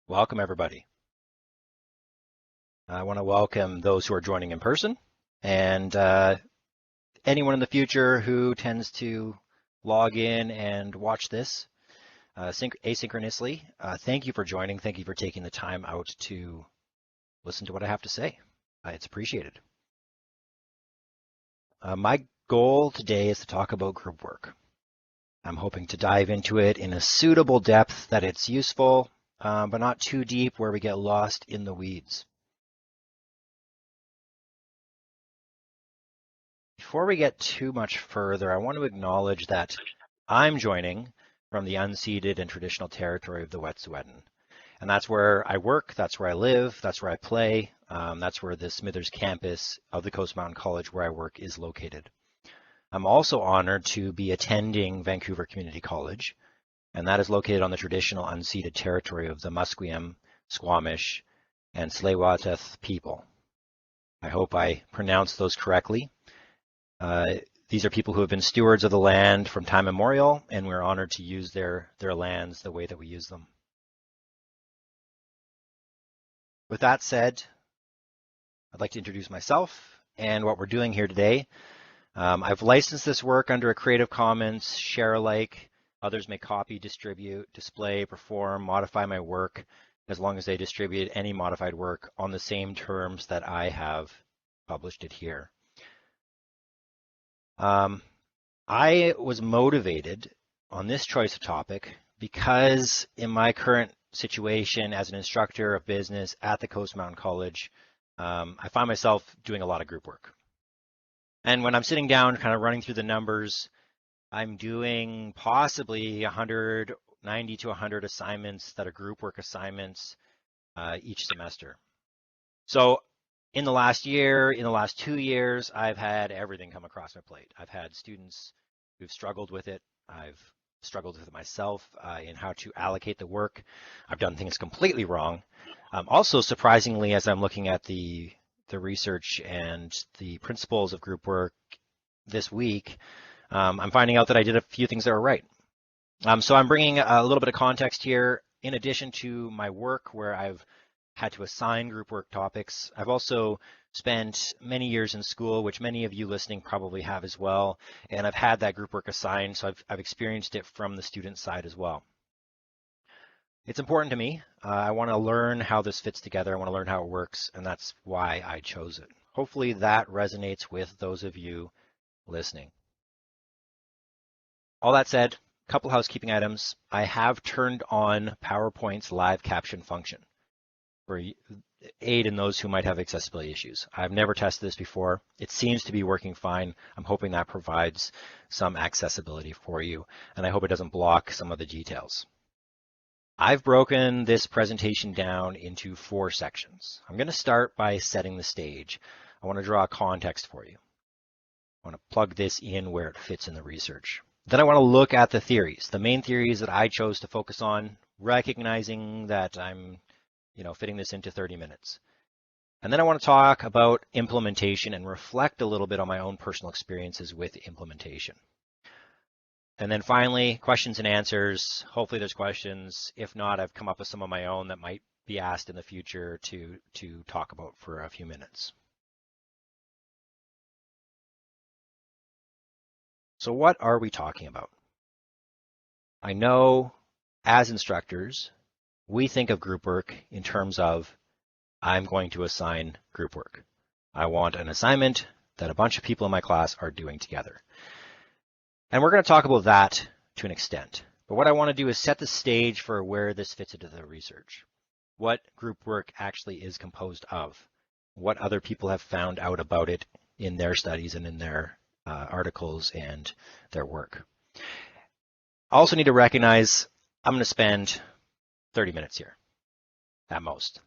Welcome, everybody. I want to welcome those who are joining in person and anyone in the future who tends to log in and watch this asynchronously. Thank you for joining. Thank you for taking the time out to listen to what I have to say. It's appreciated. My goal today is to talk about group work. I'm hoping to dive into it in a suitable depth that it's useful, but not too deep where we get lost in the weeds. Before we get too much further, I want to acknowledge that I'm joining from the unceded and traditional territory of the Wet'suwet'en. And that's where I work, that's where I live, that's where I play, that's where the Smithers campus of the Coast Mountain College where I work is located. I'm also honored to be attending Vancouver Community College, and that is located on the traditional unceded territory of the Musqueam, Squamish, and Tsleil-Waututh people. I hope I pronounced those correctly. These are people who have been stewards of the land from time immemorial, and we're honored to use their lands the way that we use them. With that said, I'd like to introduce myself and what we're doing here today. I've licensed this work under a Creative Commons, share alike. Others may copy, distribute, display, perform, modify my work, as long as they distribute any modified work on the same terms that I have published it here. I was motivated on this choice of topic because in my current situation as an instructor of business at the Coast Mountain College, I find myself doing a lot of group work. And when I'm sitting down kind of running through the numbers, I'm doing possibly 90 to 100 assignments that are group work assignments each semester. So in the last year, in the last 2 years, I've had everything come across my plate. I've had students who've struggled with it. I've struggled with it myself in how to allocate the work. I've done things completely wrong. Also, surprisingly, as I'm looking at the research and the principles of group work this week, I'm finding out that I did a few things that were right. So I'm bringing a little bit of context here in addition to my work where I've had to assign group work topics. I've also spent many years in school, which many of you listening probably have as well, and I've had that group work assigned, so I've experienced it from the student side as well. It's important to me. I want to learn how this fits together. I want to learn how it works, and that's why I chose it. Hopefully that resonates with those of you listening. All that said, a couple housekeeping items. I have turned on PowerPoint's live caption function for aid in those who might have accessibility issues. I've never tested this before. It seems to be working fine. I'm hoping that provides some accessibility for you, and I hope it doesn't block some of the details. I've broken this presentation down into 4 sections. I'm going to start by setting the stage. I want to draw a context for you. I want to plug this in where it fits in the research. Then I want to look at the theories, the main theories that I chose to focus on, recognizing that I'm fitting this into 30 minutes. And then I want to talk about implementation and reflect a little bit on my own personal experiences with implementation. And then finally, questions and answers. Hopefully there's questions. If not, I've come up with some of my own that might be asked in the future to talk about for a few minutes. So what are we talking about? I know as instructors, we think of group work in terms of I'm going to assign group work. I want an assignment that a bunch of people in my class are doing together. And we're going to talk about that to an extent. But what I want to do is set the stage for where this fits into the research. What group work actually is composed of. What other people have found out about it in their studies and in their articles and their work. I also need to recognize I'm going to spend 30 minutes here at most.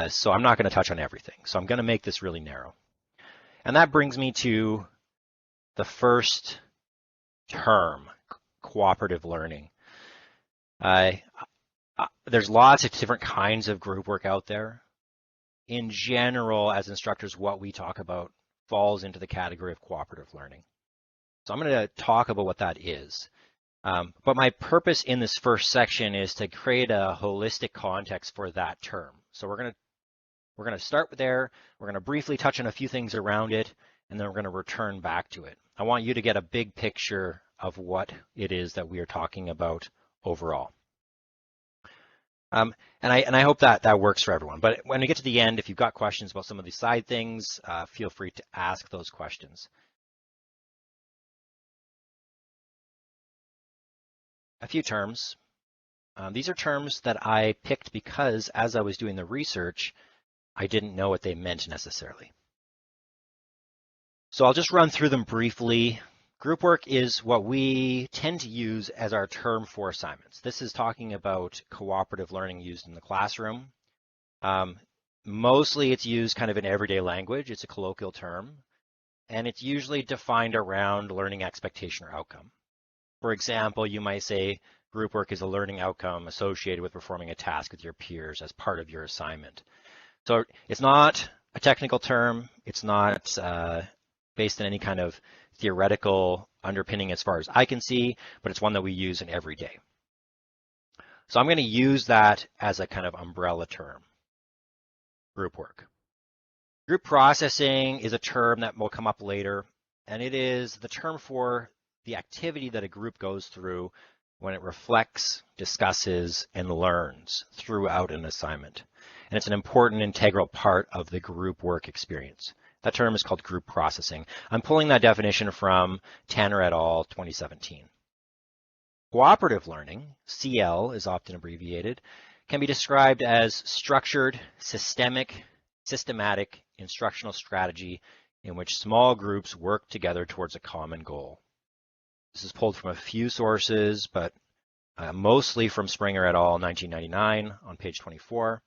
So I'm not going to touch on everything. So I'm going to make this really narrow. And that brings me to the first term, cooperative learning. There's lots of different kinds of group work out there. In general, as instructors, what we talk about falls into the category of cooperative learning. So I'm going to talk about what that is. But my purpose in this first section is to create a holistic context for that term. So we're gonna start there. We're gonna briefly touch on a few things around it, and then we're gonna return back to it. I want you to get a big picture of what it is that we are talking about overall. And I hope that works for everyone. But when we get to the end, if you've got questions about some of these side things, feel free to ask those questions. A few terms. These are terms that I picked because as I was doing the research, I didn't know what they meant necessarily. So I'll just run through them briefly. Group work is what we tend to use as our term for assignments. This is talking about cooperative learning used in the classroom. Mostly it's used kind of in everyday language. It's a colloquial term, and it's usually defined around learning expectation or outcome. For example, you might say group work is a learning outcome associated with performing a task with your peers as part of your assignment. So it's not a technical term. It's not based on any kind of theoretical underpinning as far as I can see, but it's one that we use in every day. So I'm going to use that as a kind of umbrella term, group work. Group processing is a term that will come up later, and it is the term for the activity that a group goes through when it reflects, discusses, and learns throughout an assignment. And it's an important integral part of the group work experience. That term is called group processing. I'm pulling that definition from Tanner et al. 2017. Cooperative learning, CL is often abbreviated, can be described as structured, systematic instructional strategy in which small groups work together towards a common goal. This is pulled from a few sources, but mostly from Springer et al. 1999 on page 24,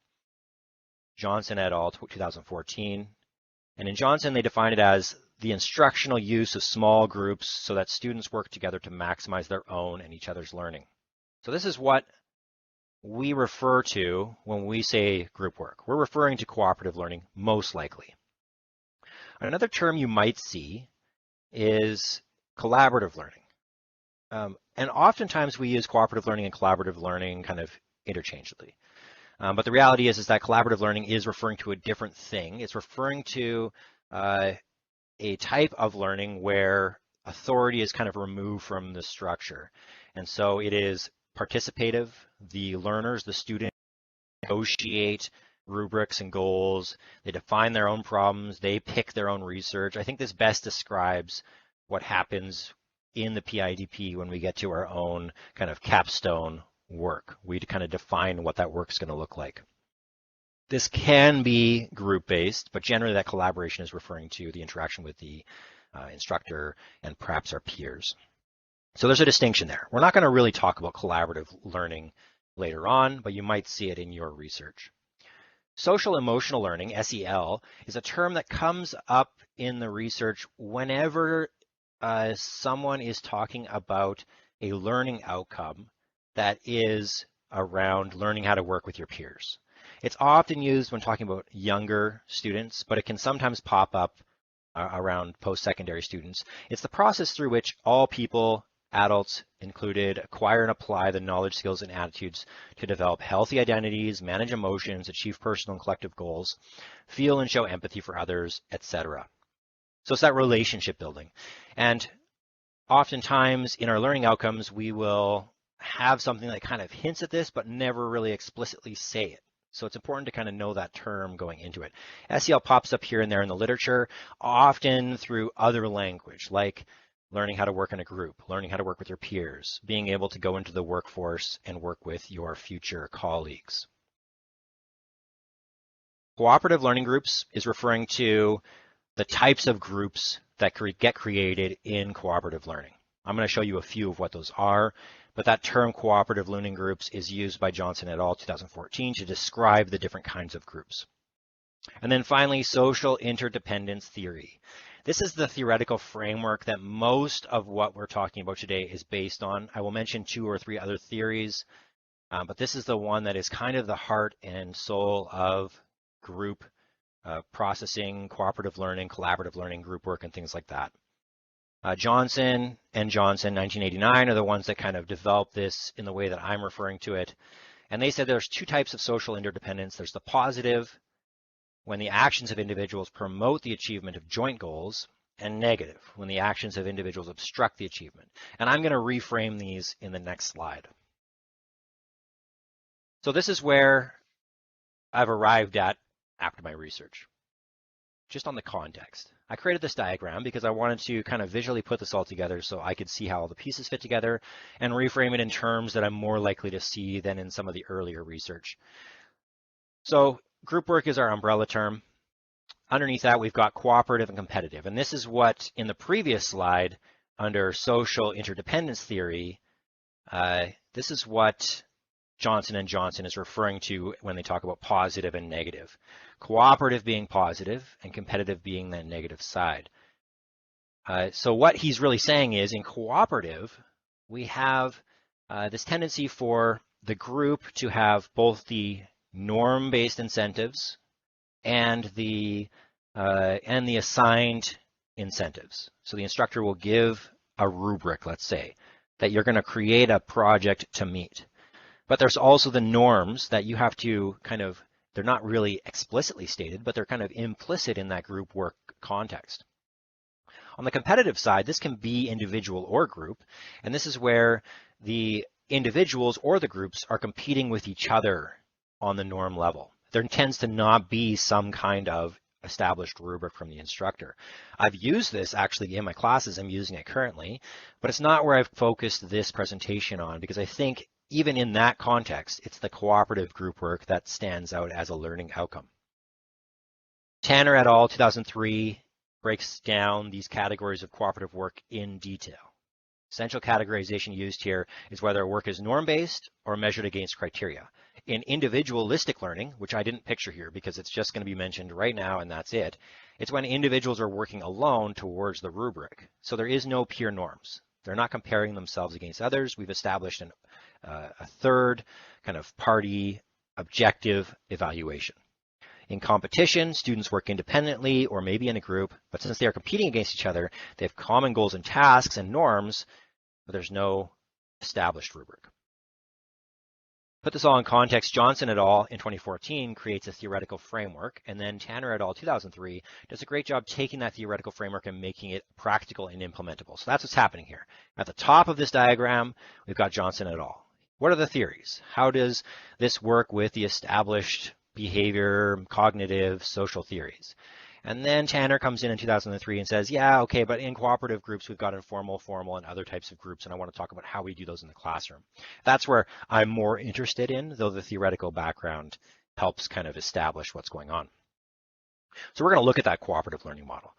Johnson et al. 2014. And in Johnson, they define it as the instructional use of small groups so that students work together to maximize their own and each other's learning. So this is what we refer to when we say group work. We're referring to cooperative learning, most likely. Another term you might see is collaborative learning. And oftentimes we use cooperative learning and collaborative learning kind of interchangeably. But the reality is that collaborative learning is referring to a different thing. It's referring to a type of learning where authority is kind of removed from the structure. And so it is participative. The learners, the students, negotiate rubrics and goals. They define their own problems. They pick their own research. I think this best describes what happens in the PIDP when we get to our own kind of capstone work. We kind of define what that work's going to look like. This can be group-based, but generally that collaboration is referring to the interaction with the instructor and perhaps our peers. So there's a distinction there. We're not going to really talk about collaborative learning later on, but you might see it in your research. Social emotional learning, SEL, is a term that comes up in the research whenever someone is talking about a learning outcome that is around learning how to work with your peers. It's often used when talking about younger students, but it can sometimes pop up around post-secondary students. It's the process through which all people, adults included, acquire and apply the knowledge, skills, and attitudes to develop healthy identities, manage emotions, achieve personal and collective goals, feel and show empathy for others, etc. So it's that relationship building. And oftentimes in our learning outcomes, we will have something that kind of hints at this, but never really explicitly say it. So it's important to kind of know that term going into it. SEL pops up here and there in the literature, often through other language, like learning how to work in a group, learning how to work with your peers, being able to go into the workforce and work with your future colleagues. Cooperative learning groups is referring to the types of groups that get created in cooperative learning. I'm going to show you a few of what those are, but that term cooperative learning groups is used by Johnson et al. 2014 to describe the different kinds of groups. And then finally, social interdependence theory. This is the theoretical framework that most of what we're talking about today is based on. I will mention 2 or 3 other theories, but this is the one that is kind of the heart and soul of group processing, cooperative learning, collaborative learning, group work, and things like that. Johnson and Johnson, 1989, are the ones that kind of developed this in the way that I'm referring to it. And they said there's two types of social interdependence. There's the positive, when the actions of individuals promote the achievement of joint goals, and negative, when the actions of individuals obstruct the achievement. And I'm going to reframe these in the next slide. So this is where I've arrived at after my research, just on the context. I created this diagram because I wanted to kind of visually put this all together so I could see how all the pieces fit together and reframe it in terms that I'm more likely to see than in some of the earlier research. So group work is our umbrella term. Underneath that, we've got cooperative and competitive. And this is what, in the previous slide, under social interdependence theory, this is what Johnson and Johnson is referring to when they talk about positive and negative. Cooperative being positive and competitive being the negative side. So what he's really saying is, in cooperative, we have this tendency for the group to have both the norm-based incentives and the assigned incentives. So the instructor will give a rubric, let's say, that you're going to create a project to meet. But there's also the norms that you have to kind of, they're not really explicitly stated, but they're kind of implicit in that group work context. On the competitive side, this can be individual or group, and this is where the individuals or the groups are competing with each other on the norm level. There tends to not be some kind of established rubric from the instructor. I've used this actually in my classes. I'm using it currently, but it's not where I've focused this presentation on, because I think even in that context, it's the cooperative group work that stands out as a learning outcome. Tanner et al. 2003 breaks down these categories of cooperative work in detail. Essential categorization used here is whether work is norm-based or measured against criteria. In individualistic learning, which I didn't picture here because it's just going to be mentioned right now and that's it, it's when individuals are working alone towards the rubric. So there is no peer norms. They're not comparing themselves against others. We've established a third kind of party objective evaluation. In competition, students work independently or maybe in a group, but since they are competing against each other, they have common goals and tasks and norms, but there's no established rubric. Put this all in context, Johnson et al. In 2014 creates a theoretical framework, and then Tanner et al. 2003 does a great job taking that theoretical framework and making it practical and implementable. So that's what's happening here. At the top of this diagram, we've got Johnson et al. What are the theories? How does this work with the established behavior, cognitive, social theories? And then Tanner comes in 2003 and says, yeah, okay, but in cooperative groups, we've got informal, formal, and other types of groups, and I want to talk about how we do those in the classroom. That's where I'm more interested in, though the theoretical background helps kind of establish what's going on. So we're going to look at that cooperative learning model.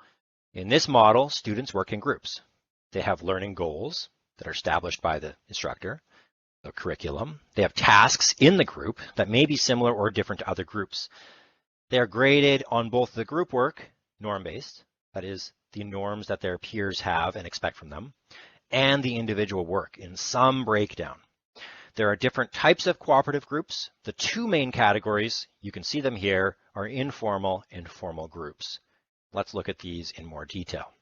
In this model, students work in groups. They have learning goals that are established by the instructor, the curriculum. They have tasks in the group that may be similar or different to other groups. They are graded on both the group work, norm-based, that is the norms that their peers have and expect from them, and the individual work in some breakdown. There are different types of cooperative groups. The two main categories, you can see them here, are informal and formal groups. Let's look at these in more detail.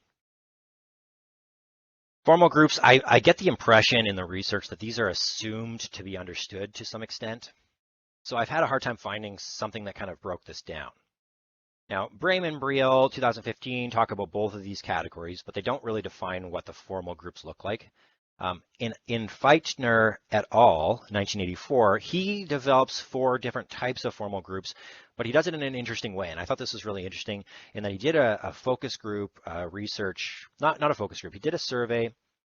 Formal groups, I get the impression in the research that these are assumed to be understood to some extent. So I've had a hard time finding something that kind of broke this down. Now, Brame and Briel, 2015, talk about both of these categories, but they don't really define what the formal groups look like. In Feitner et al., 1984, he develops 4 different types of formal groups, but he does it in an interesting way. And I thought this was really interesting in that he did a focus group research, not a focus group, he did a survey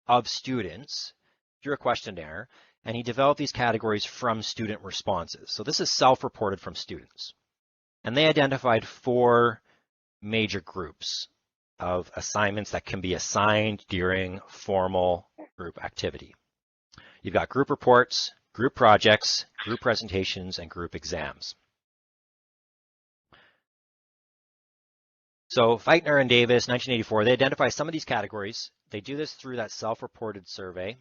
of students through a questionnaire, and he developed these categories from student responses. So this is self-reported from students. And they identified 4 major groups of assignments that can be assigned during formal group activity. You've got group reports, group projects, group presentations, and group exams. So Feitner and Davis, 1984, they identify some of these categories. They do this through that self-reported survey.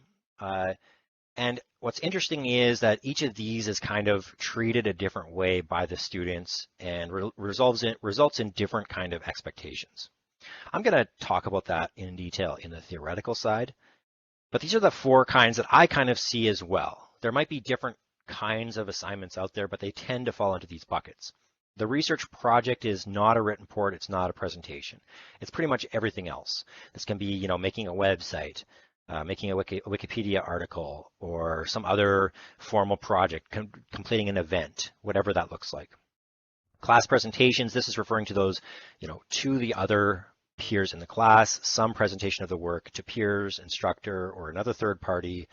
And what's interesting is that each of these is kind of treated a different way by the students and results in different kind of expectations. I'm going to talk about that in detail in the theoretical side, but these are the 4 kinds that I kind of see as well. There might be different kinds of assignments out there, but they tend to fall into these buckets. The research project is not a written report, it's not a presentation. It's pretty much everything else. This can be, making a website, making a Wikipedia article, or some other formal project, completing an event, whatever that looks like. Class presentations, this is referring to those, to the other peers in the class, some presentation of the work to peers, instructor, or another third party.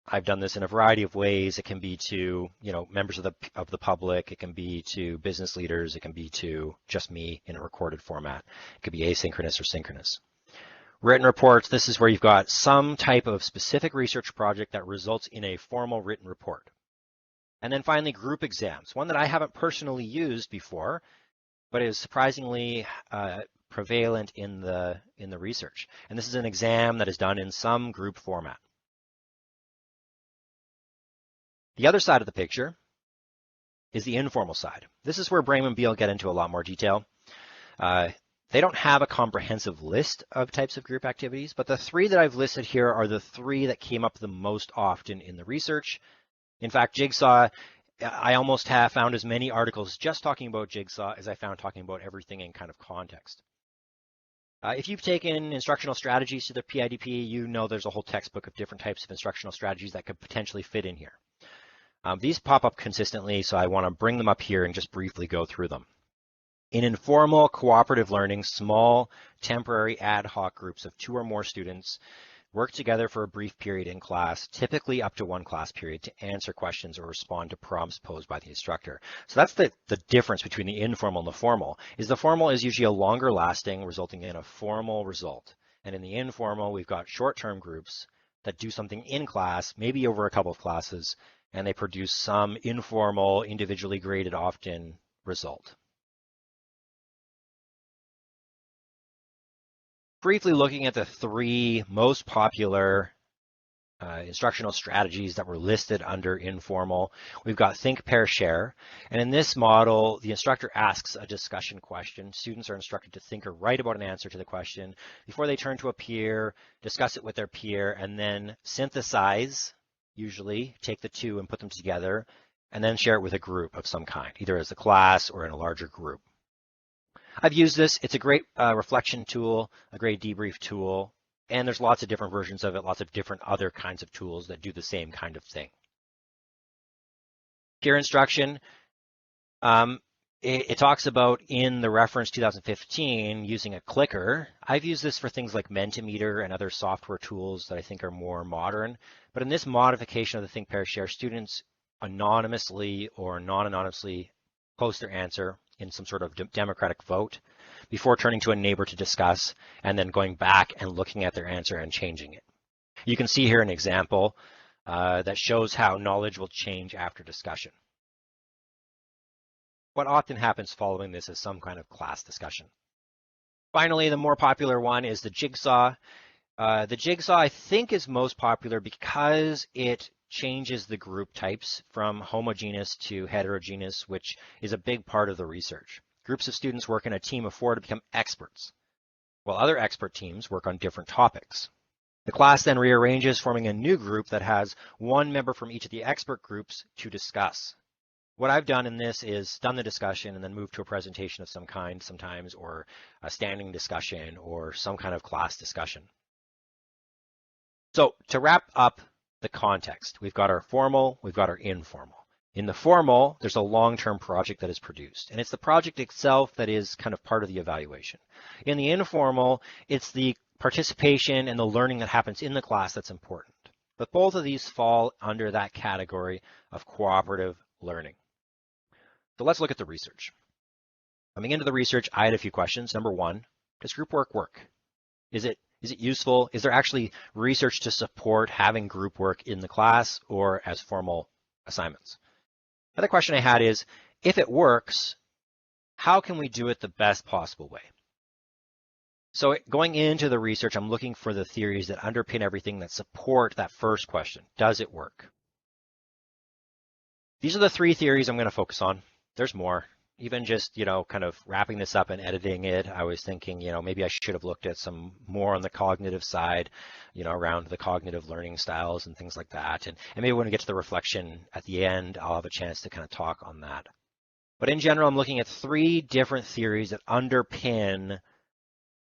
I've done this in a variety of ways. It can be to, members of the public. It can be to business leaders. It can be to just me in a recorded format. It could be asynchronous or synchronous. Written reports, this is where you've got some type of specific research project that results in a formal written report. And then finally, group exams, one that I haven't personally used before, but is surprisingly prevalent in the research. And this is an exam that is done in some group format. The other side of the picture is the informal side. This is where Brame and Beal get into a lot more detail. They don't have a comprehensive list of types of group activities, but the 3 that I've listed here are the 3 that came up the most often in the research. In fact, Jigsaw, I almost have found as many articles just talking about Jigsaw as I found talking about everything in kind of context. If you've taken instructional strategies to the PIDP, you know there's a whole textbook of different types of instructional strategies that could potentially fit in here. These pop up consistently, so I want to bring them up here and just briefly go through them. In informal cooperative learning, small temporary ad hoc groups of 2 or more students work together for a brief period in class, typically up to 1 class period, to answer questions or respond to prompts posed by the instructor. So that's the difference between the informal and the formal, is the formal is usually a longer lasting, resulting in a formal result. And in the informal, we've got short-term groups that do something in class, maybe over a couple of classes, and they produce some informal, individually graded often result. Briefly looking at the 3 most popular instructional strategies that were listed under informal, we've got think, pair, share. And in this model, the instructor asks a discussion question. Students are instructed to think or write about an answer to the question before they turn to a peer, discuss it with their peer, and then synthesize, usually take the 2 and put them together, and then share it with a group of some kind, either as a class or in a larger group. I've used this. It's a great reflection tool, a great debrief tool, and there's lots of different versions of it, lots of different other kinds of tools that do the same kind of thing. Peer instruction, it talks about in the reference 2015 using a clicker. I've used this for things like Mentimeter and other software tools that I think are more modern. But in this modification of the think, pair, share, students anonymously or non-anonymously post their answer in some sort of democratic vote before turning to a neighbor to discuss and then going back and looking at their answer and changing it. You can see here an example that shows how knowledge will change after discussion. What often happens following this is some kind of class discussion. Finally, the more popular one is the Jigsaw. The Jigsaw, I think, is most popular because it changes the group types from homogeneous to heterogeneous, which is a big part of the research. Groups of students work in a team of 4 to become experts, while other expert teams work on different topics. The class then rearranges, forming a new group that has 1 member from each of the expert groups to discuss. What I've done in this is done the discussion and then moved to a presentation of some kind sometimes, or a standing discussion or some kind of class discussion. So to wrap up the context, we've got our formal, we've got our informal. In the formal, there's a long-term project that is produced, and it's the project itself that is kind of part of the evaluation. In the informal, it's the participation and the learning that happens in the class that's important. But both of these fall under that category of cooperative learning. So let's look at the research. Coming into the research, I had a few questions. Number 1, does group work? Is it useful? Is there actually research to support having group work in the class or as formal assignments? Another question I had is, if it works, how can we do it the best possible way? So going into the research, I'm looking for the theories that underpin everything that support that first question. Does it work? These are the 3 theories I'm going to focus on. There's more. even just, kind of wrapping this up and editing it, I was thinking, maybe I should have looked at some more on the cognitive side, around the cognitive learning styles and things like that. And maybe when we get to the reflection at the end, I'll have a chance to kind of talk on that. But in general, I'm looking at 3 different theories that underpin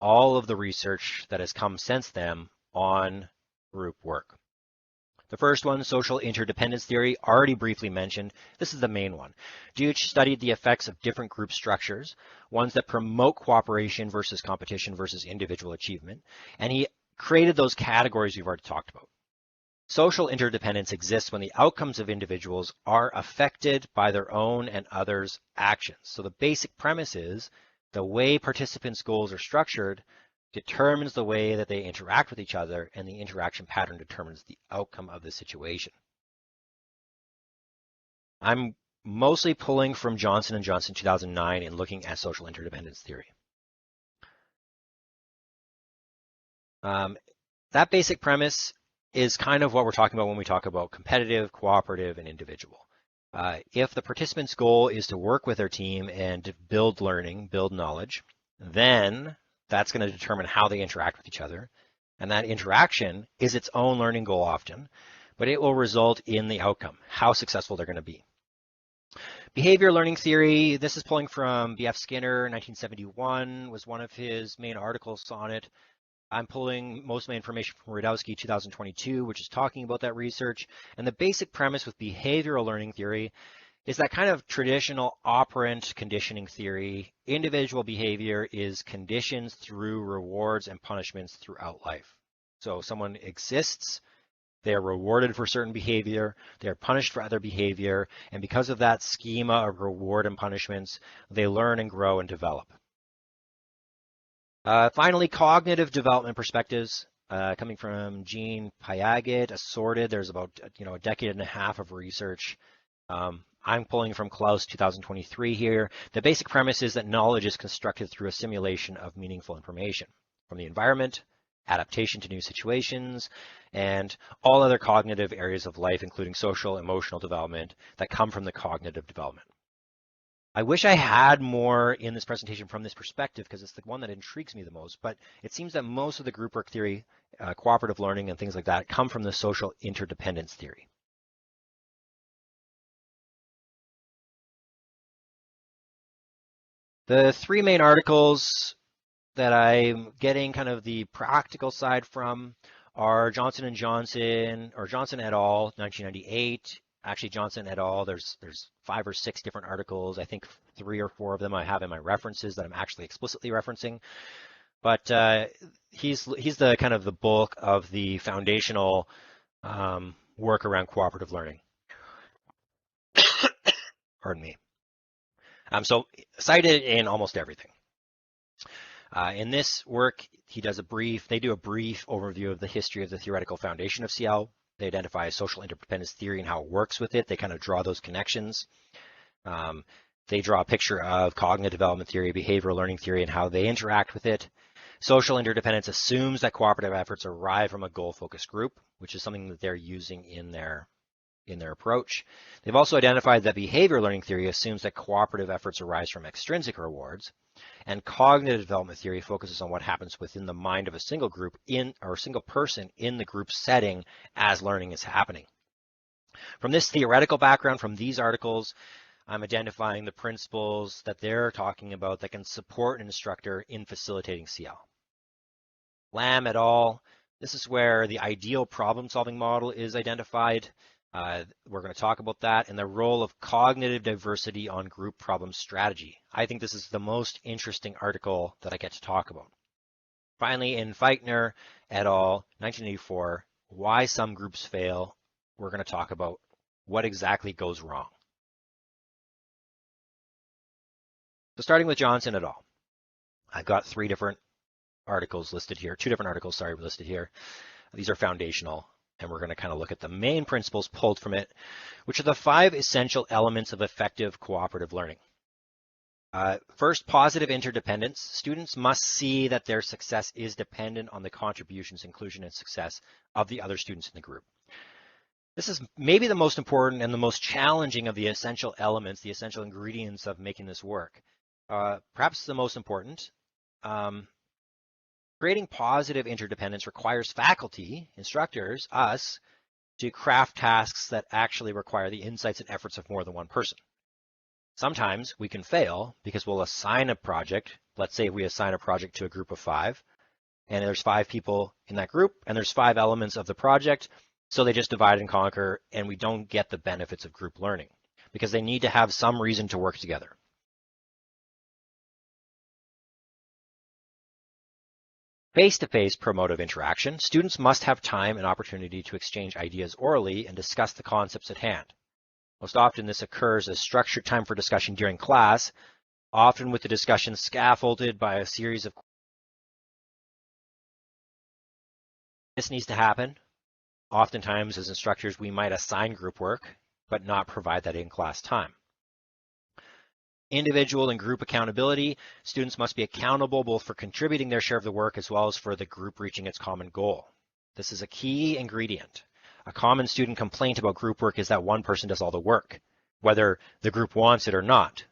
all of the research that has come since then on group work. The first one, social interdependence theory, already briefly mentioned. This is the main one. Deutsch studied the effects of different group structures, ones that promote cooperation versus competition versus individual achievement, and he created those categories we've already talked about. Social interdependence exists when the outcomes of individuals are affected by their own and others' actions. So the basic premise is the way participants' goals are structured determines the way that they interact with each other, and the interaction pattern determines the outcome of the situation. I'm mostly pulling from Johnson & Johnson 2009 and looking at social interdependence theory. That basic premise is kind of what we're talking about when we talk about competitive, cooperative, and individual. If the participant's goal is to work with their team and build learning, build knowledge, then that's going to determine how they interact with each other. And that interaction is its own learning goal often, but it will result in the outcome, how successful they're going to be. Behavior learning theory, this is pulling from B.F. Skinner, 1971, was one of his main articles on it. I'm pulling most of my information from Radowski 2022, which is talking about that research. And the basic premise with behavioral learning theory is that kind of traditional operant conditioning theory. Individual behavior is conditioned through rewards and punishments throughout life. So someone exists, they are rewarded for certain behavior, they are punished for other behavior, and because of that schema of reward and punishments, they learn and grow and develop. Finally, cognitive development perspectives coming from Jean Piaget, assorted. There's about a decade and a half of research. I'm pulling from Klaus 2023 here. The basic premise is that knowledge is constructed through a simulation of meaningful information from the environment, adaptation to new situations, and all other cognitive areas of life, including social, emotional development that come from the cognitive development. I wish I had more in this presentation from this perspective because it's the one that intrigues me the most, but it seems that most of the group work theory, cooperative learning and things like that come from the social interdependence theory. The 3 main articles that I'm getting kind of the practical side from are Johnson & Johnson, or Johnson et al., 1998. Actually, Johnson et al., there's 5 or 6 different articles. I think 3 or 4 of them I have in my references that I'm actually explicitly referencing. But he's the kind of the bulk of the foundational work around cooperative learning. Pardon me. So cited in almost everything. In this work, they do a brief overview of the history of the theoretical foundation of CL. They identify social interdependence theory and how it works with it. They kind of draw those connections. They draw a picture of cognitive development theory, behavioral learning theory, and how they interact with it. Social interdependence assumes that cooperative efforts arrive from a goal-focused group, which is something that they're using in their approach. They've also identified that behavior learning theory assumes that cooperative efforts arise from extrinsic rewards, and cognitive development theory focuses on what happens within the mind of a single group or a single person in the group setting as learning is happening. From this theoretical background, from these articles, I'm identifying the principles that they're talking about that can support an instructor in facilitating CL. Lamb et al., this is where the ideal problem-solving model is identified. We're going to talk about that and the role of cognitive diversity on group problem strategy. I think this is the most interesting article that I get to talk about. Finally, in Feichner et al., 1984, why some groups fail. We're going to talk about what exactly goes wrong. So starting with Johnson et al., I've got 3 different articles listed here, 2 different articles, sorry, listed here. These are foundational. And we're going to kind of look at the main principles pulled from it, which are the 5 essential elements of effective cooperative learning. First, positive interdependence. Students must see that their success is dependent on the contributions, inclusion, and success of the other students in the group. This is maybe the most important and the most challenging of the essential elements, the essential ingredients of making this work. Perhaps the most important. Creating positive interdependence requires faculty, instructors, us, to craft tasks that actually require the insights and efforts of more than one person. Sometimes we can fail because we'll assign a project. Let's say we assign a project to a group of 5, and there's 5 people in that group, and there's 5 elements of the project. So they just divide and conquer, and we don't get the benefits of group learning because they need to have some reason to work together. Face-to-face promotive interaction, students must have time and opportunity to exchange ideas orally and discuss the concepts at hand. Most often this occurs as structured time for discussion during class, often with the discussion scaffolded by a series of. This needs to happen. Oftentimes as instructors, we might assign group work, but not provide that in-class time. Individual and group accountability. Students must be accountable both for contributing their share of the work as well as for the group reaching its common goal. This is a key ingredient. A common student complaint about group work is that one person does all the work, whether the group wants it or not.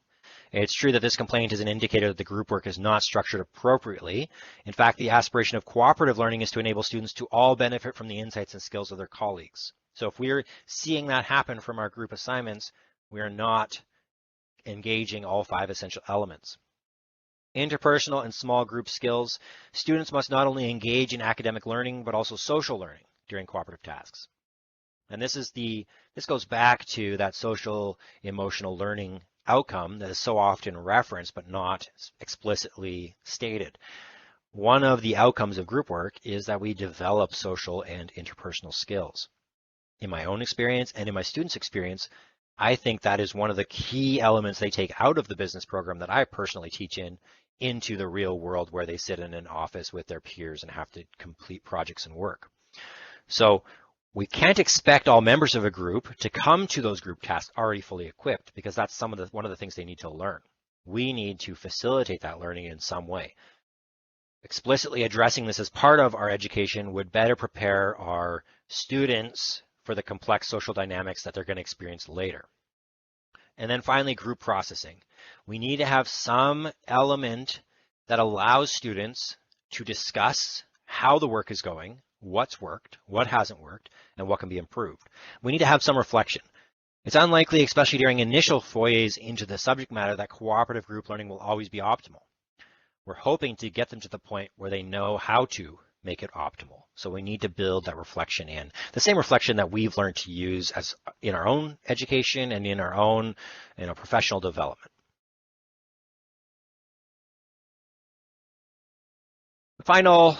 It's true that this complaint is an indicator that the group work is not structured appropriately. In fact, the aspiration of cooperative learning is to enable students to all benefit from the insights and skills of their colleagues. So if we're seeing that happen from our group assignments, we are not engaging all 5 essential elements. Interpersonal and small group skills. Students must not only engage in academic learning, but also social learning during cooperative tasks. And this goes back to that social emotional learning outcome that is so often referenced, but not explicitly stated. One of the outcomes of group work is that we develop social and interpersonal skills. In my own experience and in my students' experience, I think that is one of the key elements they take out of the business program that I personally teach into the real world where they sit in an office with their peers and have to complete projects and work. So we can't expect all members of a group to come to those group tasks already fully equipped because that's one of the things they need to learn. We need to facilitate that learning in some way. Explicitly addressing this as part of our education would better prepare our students for the complex social dynamics that they're going to experience later. And then finally, group processing. We need to have some element that allows students to discuss how the work is going, what's worked, what hasn't worked, and what can be improved. We need to have some reflection. It's unlikely, especially during initial forays into the subject matter, that cooperative group learning will always be optimal. We're hoping to get them to the point where they know how to make it optimal. So we need to build that reflection in. The same reflection that we've learned to use as in our own education and in our own professional development. The final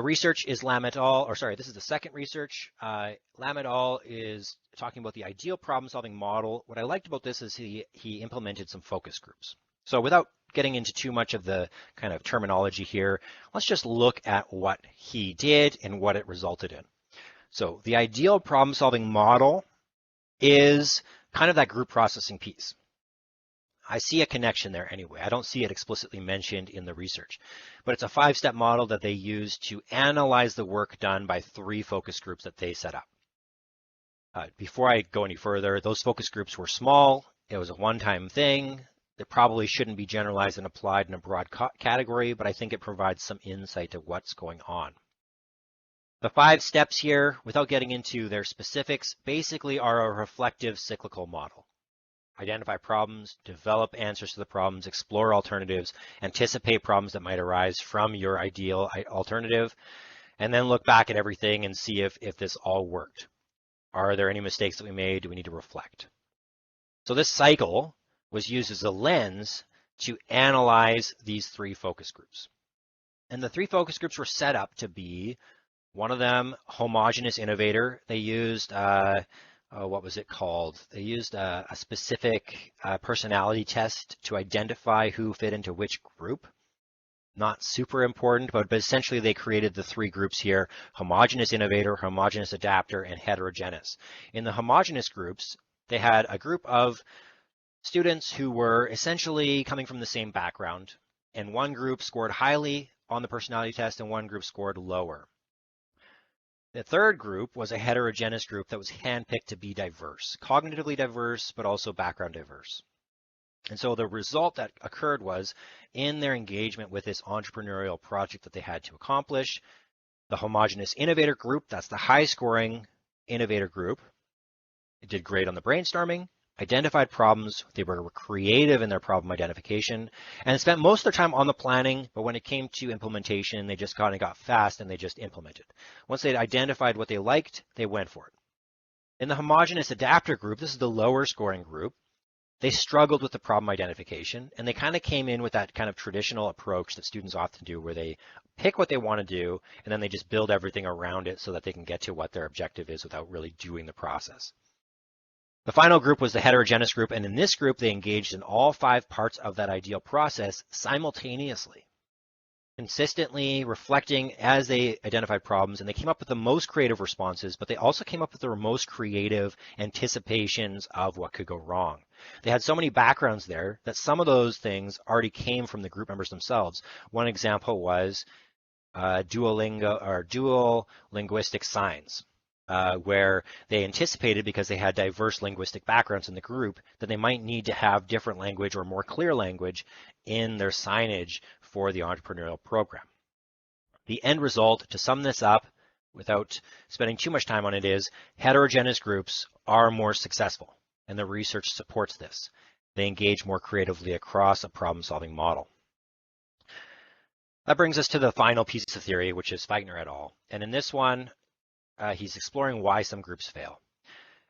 research is Lam et al., this is the second research. Lam et al. Is talking about the ideal problem-solving model. What I liked about this is he implemented some focus groups. So without getting into too much of the kind of terminology here, let's just look at what he did and what it resulted in. So the ideal problem-solving model is kind of that group processing piece. I see a connection there anyway. I don't see it explicitly mentioned in the research, but it's a 5-step model that they use to analyze the work done by 3 focus groups that they set up. Before I go any further, those focus groups were small. It was a one-time thing. It probably shouldn't be generalized and applied in a broad category, but I think it provides some insight to what's going on. The 5 steps here, without getting into their specifics, basically are a reflective cyclical model. Identify problems, develop answers to the problems, explore alternatives, anticipate problems that might arise from your ideal alternative, and then look back at everything and see if this all worked. Are there any mistakes that we made? Do we need to reflect? So this cycle was used as a lens to analyze these 3 focus groups. And the 3 focus groups were set up to be, one of them, homogeneous innovator. They used, what was it called? They used a specific personality test to identify who fit into which group. Not super important, but essentially they created the 3 groups here: homogeneous innovator, homogeneous adapter, and heterogeneous. In the homogeneous groups, they had a group of students who were essentially coming from the same background, and one group scored highly on the personality test and one group scored lower. The third group was a heterogeneous group that was handpicked to be diverse, cognitively diverse, but also background diverse. And so the result that occurred was in their engagement with this entrepreneurial project that they had to accomplish, the homogeneous innovator group, that's the high scoring innovator group, it did great on the brainstorming, identified problems, they were creative in their problem identification, and spent most of their time on the planning, but when it came to implementation, they just kind of got fast and they just implemented. Once they'd identified what they liked, they went for it. In the homogeneous adapter group, this is the lower scoring group, they struggled with the problem identification, and they kind of came in with that kind of traditional approach that students often do, where they pick what they want to do, and then they just build everything around it so that they can get to what their objective is without really doing the process. The final group was the heterogeneous group, and in this group, they engaged in all 5 parts of that ideal process simultaneously, consistently reflecting as they identified problems, and they came up with the most creative responses, but they also came up with the most creative anticipations of what could go wrong. They had so many backgrounds there that some of those things already came from the group members themselves. One example was dual linguistic signs, where they anticipated, because they had diverse linguistic backgrounds in the group, that they might need to have different language or more clear language in their signage for the entrepreneurial program. The end result, to sum this up without spending too much time on it, is heterogeneous groups are more successful, and the research supports this. They engage more creatively across a problem-solving model. That brings us to the final piece of theory, which is Feigner et al. And in this one, he's exploring why some groups fail.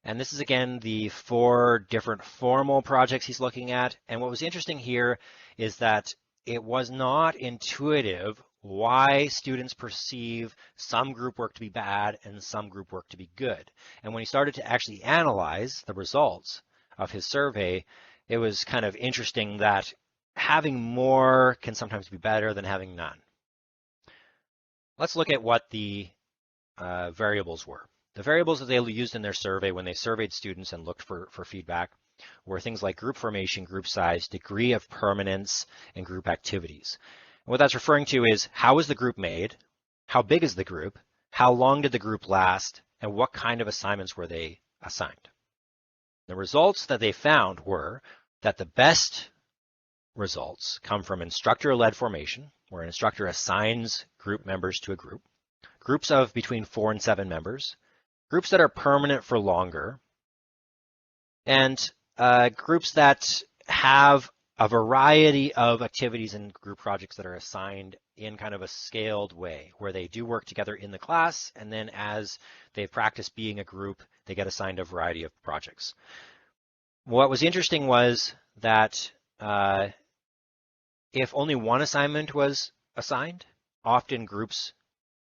And this is, again, the 4 different formal projects he's looking at. And what was interesting here is that it was not intuitive why students perceive some group work to be bad and some group work to be good. And when he started to actually analyze the results of his survey, it was kind of interesting that having more can sometimes be better than having none. Let's look at what the variables were. The variables that they used in their survey when they surveyed students and looked for feedback were things like group formation, group size, degree of permanence, and group activities. And what that's referring to is, how is the group made? How big is the group? How long did the group last? And what kind of assignments were they assigned? The results that they found were that the best results come from instructor-led formation, where an instructor assigns group members to a group, groups of between 4 and 7 members, groups that are permanent for longer, and groups that have a variety of activities and group projects that are assigned in kind of a scaled way, where they do work together in the class, and then as they've practiced being a group, they get assigned a variety of projects. What was interesting was that if only one assignment was assigned, often groups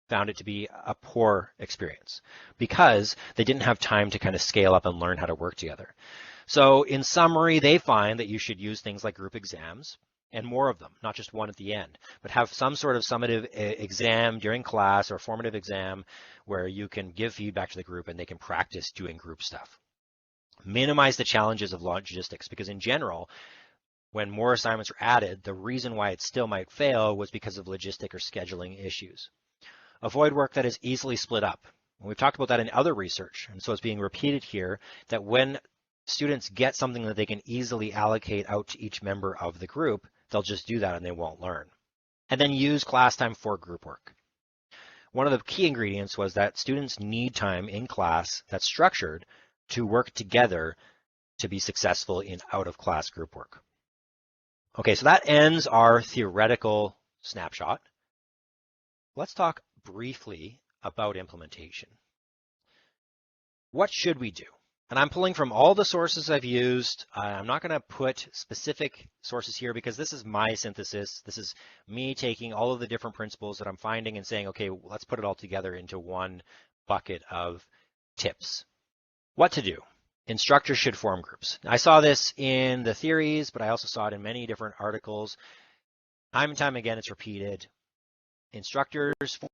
found it to be a poor experience because they didn't have time to kind of scale up and learn how to work together. So in summary, they find that you should use things like group exams, and more of them, not just one at the end, but have some sort of summative exam during class or formative exam where you can give feedback to the group and they can practice doing group stuff. Minimize the challenges of logistics, because in general, when more assignments are added, the reason why it still might fail was because of logistic or scheduling issues. Avoid work that is easily split up. And we've talked about that in other research, and so it's being repeated here that when students get something that they can easily allocate out to each member of the group, they'll just do that and they won't learn. And then use class time for group work. One of the key ingredients was that students need time in class that's structured to work together to be successful in out-of-class group work. Okay, so that ends our theoretical snapshot. Let's talk briefly about implementation. What should we do? And I'm pulling from all the sources I've used. I'm not going to put specific sources here because this is my synthesis. This is me taking all of the different principles that I'm finding and saying, okay, let's put it all together into one bucket of tips. What to do? Instructors should form groups. I saw this in the theories, but I also saw it in many different articles. Time and time again, it's repeated. Instructors form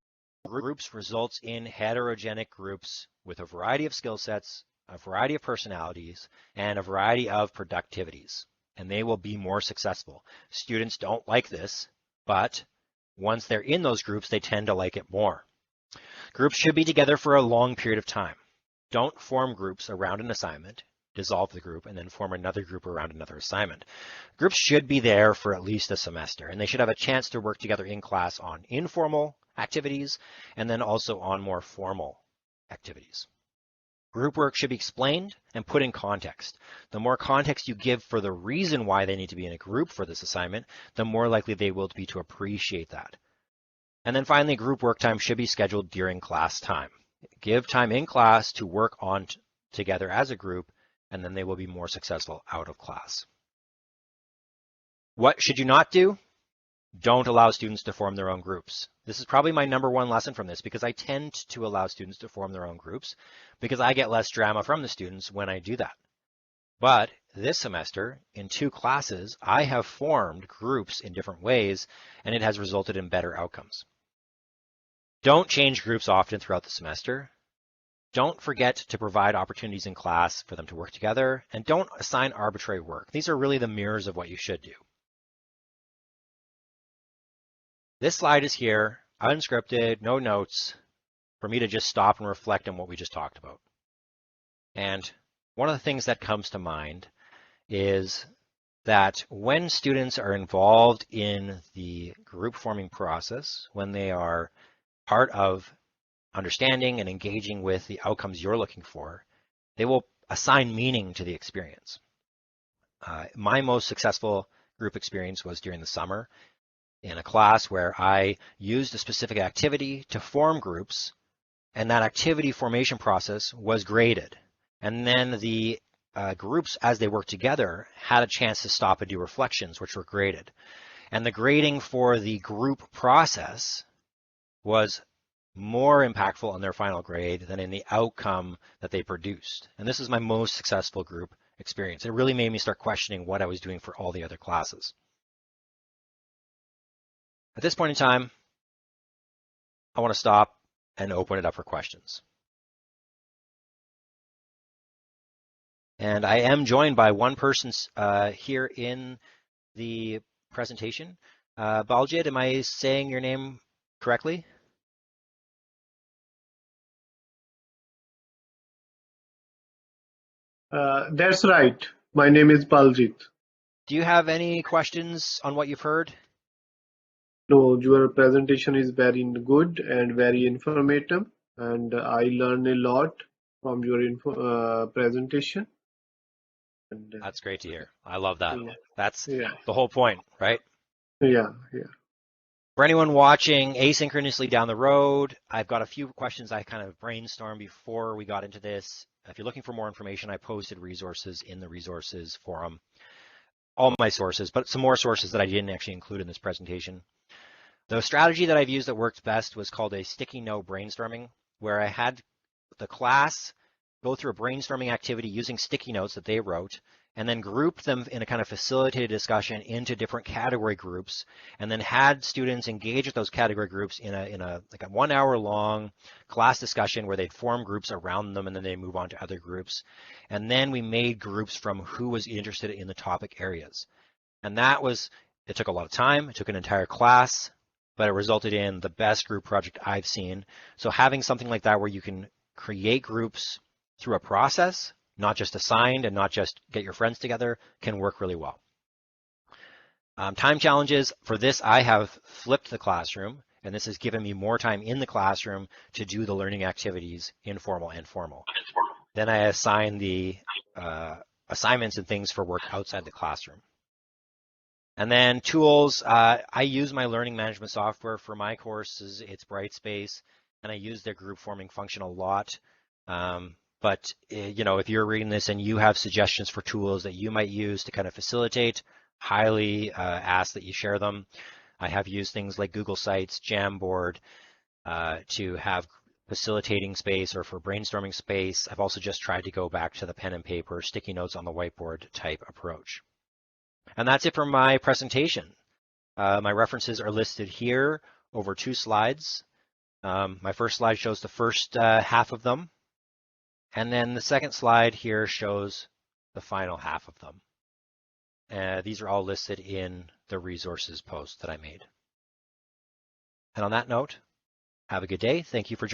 groups results in heterogenic groups with a variety of skill sets, a variety of personalities, and a variety of productivities, and they will be more successful. Students don't like this, but once they're in those groups, they tend to like it more. Groups should be together for a long period of time. Don't form groups around an assignment, dissolve the group, and then form another group around another assignment. Groups should be there for at least a semester, and they should have a chance to work together in class on informal activities and then also on more formal activities. Group work should be explained and put in context. The more context you give for the reason why they need to be in a group for this assignment, the more likely they will be to appreciate that. And then finally, group work time should be scheduled during class time. Give time in class to work on together as a group, and then they will be more successful out of class. What should you not do? Don't allow students to form their own groups. This is probably my number one lesson from this, because I tend to allow students to form their own groups because I get less drama from the students when I do that. But this semester, in 2 classes, I have formed groups in different ways, and it has resulted in better outcomes. Don't change groups often throughout the semester. Don't forget to provide opportunities in class for them to work together, and don't assign arbitrary work. These are really the mirrors of what you should do. This slide is here, unscripted, no notes, for me to just stop and reflect on what we just talked about. And one of the things that comes to mind is that when students are involved in the group forming process, when they are part of understanding and engaging with the outcomes you're looking for, they will assign meaning to the experience. My most successful group experience was during the summer in a class where I used a specific activity to form groups, and that activity formation process was graded. And then the groups, as they worked together, had a chance to stop and do reflections, which were graded. And the grading for the group process was more impactful on their final grade than in the outcome that they produced. And this is my most successful group experience. It really made me start questioning what I was doing for all the other classes. At this point in time, I want to stop and open it up for questions. And I am joined by one person here in the presentation. Baljit, am I saying your name correctly? That's right. My name is Baljit. Do you have any questions on what you've heard? No, your presentation is very good and very informative, and I learned a lot from your presentation. And, That's great to hear. I love that. yeah, That's yeah, the whole point, right? yeah. For anyone watching asynchronously down the road, I've got a few questions I kind of brainstormed before we got into this. If you're looking for more information, I posted resources in the resources forum, all my sources, but some more sources that I didn't actually include in this presentation. The strategy that I've used that worked best was called a sticky note brainstorming, where I had the class go through a brainstorming activity using sticky notes that they wrote, and then grouped them in a kind of facilitated discussion into different category groups, and then had students engage with those category groups in a 1 hour long class discussion where they'd form groups around them, and then they move on to other groups. And then we made groups from who was interested in the topic areas. And it took a lot of time. It took an entire class, but it resulted in the best group project I've seen. So having something like that where you can create groups through a process, not just assigned and not just get your friends together, can work really well. Time challenges. For this, I have flipped the classroom, and this has given me more time in the classroom to do the learning activities, informal and formal. Then I assign the assignments and things for work outside the classroom. And then tools, I use my learning management software for my courses. It's Brightspace, and I use their group forming function a lot. But if you're reading this and you have suggestions for tools that you might use to kind of facilitate, highly ask that you share them. I have used things like Google Sites, Jamboard to have facilitating space or for brainstorming space. I've also just tried to go back to the pen and paper, sticky notes on the whiteboard type approach. And that's it for my presentation. My references are listed here over 2 slides. My first slide shows the first half of them. And then the second slide here shows the final half of them. These are all listed in the resources post that I made. And on that note, Have a good day. Thank you for joining.